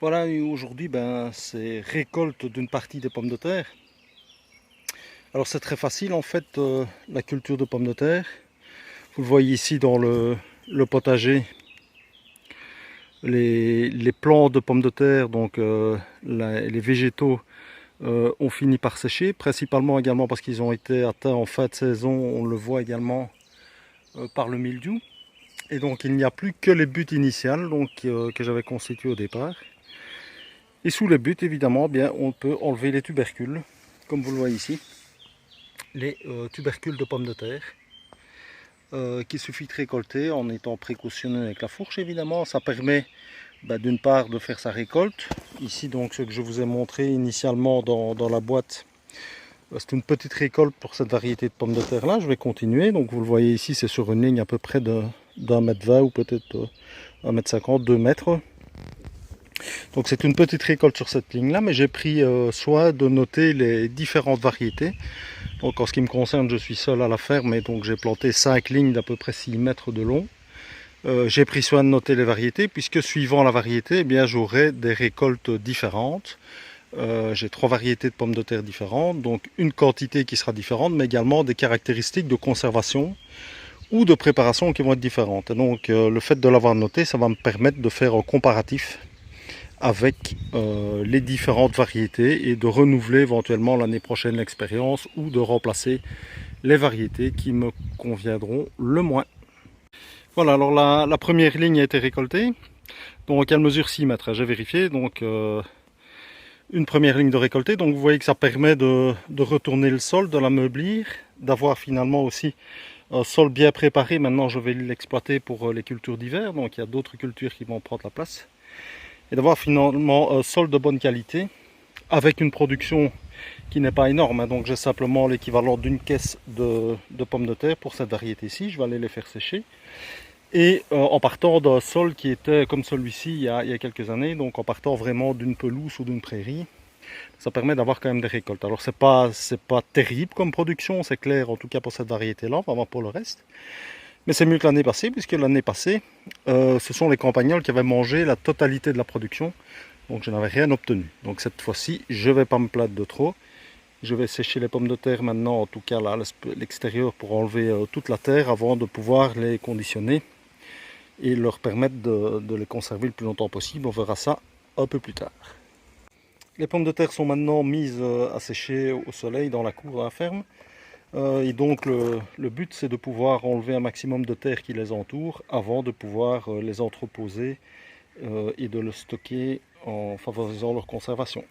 Voilà, et aujourd'hui, c'est récolte d'une partie des pommes de terre. Alors c'est très facile en fait, la culture de pommes de terre. Vous le voyez ici dans le potager, les plants de pommes de terre, donc les végétaux ont fini par sécher, principalement également parce qu'ils ont été atteints en fin de saison, on le voit également par le mildiou. Et donc il n'y a plus que les buttes initiales que j'avais constituées au départ. Et sous les buttes, évidemment, on peut enlever les tubercules, comme vous le voyez ici, les tubercules de pommes de terre, qu'il suffit de récolter en étant précautionneux avec la fourche, évidemment. Ça permet d'une part de faire sa récolte. Ici, donc, ce que je vous ai montré initialement dans la boîte, c'est une petite récolte pour cette variété de pommes de terre là. Je vais continuer. Donc, vous le voyez ici, c'est sur une ligne à peu près d'un mètre 20 ou peut-être 1,50 m, 2 mètres. Donc c'est une petite récolte sur cette ligne là, mais j'ai pris soin de noter les différentes variétés. Donc en ce qui me concerne, je suis seul à la ferme et donc j'ai planté 5 lignes d'à peu près 6 mètres de long. J'ai pris soin de noter les variétés puisque suivant la variété, j'aurai des récoltes différentes. J'ai 3 variétés de pommes de terre différentes, donc une quantité qui sera différente, mais également des caractéristiques de conservation ou de préparation qui vont être différentes. Et donc le fait de l'avoir noté, ça va me permettre de faire un comparatif avec les différentes variétés et de renouveler éventuellement l'année prochaine l'expérience ou de remplacer les variétés qui me conviendront le moins. Voilà, alors la première ligne a été récoltée, donc elle mesure 6 mètres, j'ai vérifié, donc une première ligne de récoltée, donc vous voyez que ça permet de retourner le sol, de l'ameublir, d'avoir finalement aussi un sol bien préparé. Maintenant je vais l'exploiter pour les cultures d'hiver, donc il y a d'autres cultures qui vont prendre la place. Et d'avoir finalement un sol de bonne qualité avec une production qui n'est pas énorme, hein. Donc j'ai simplement l'équivalent d'une caisse de pommes de terre pour cette variété-ci. Je vais aller les faire sécher. Et en partant d'un sol qui était comme celui-ci il y a quelques années, donc en partant vraiment d'une pelouse ou d'une prairie, ça permet d'avoir quand même des récoltes. Alors c'est pas terrible comme production, c'est clair, en tout cas pour cette variété-là, on va voir pour le reste. Mais c'est mieux que l'année passée, puisque l'année passée, ce sont les campagnols qui avaient mangé la totalité de la production. Donc je n'avais rien obtenu. Donc cette fois-ci, je ne vais pas me plaindre de trop. Je vais sécher les pommes de terre maintenant, en tout cas là, l'extérieur, pour enlever toute la terre avant de pouvoir les conditionner et leur permettre de les conserver le plus longtemps possible. On verra ça un peu plus tard. Les pommes de terre sont maintenant mises à sécher au soleil dans la cour de la ferme. Et donc le but c'est de pouvoir enlever un maximum de terre qui les entoure avant de pouvoir les entreposer et de le stocker en favorisant leur conservation.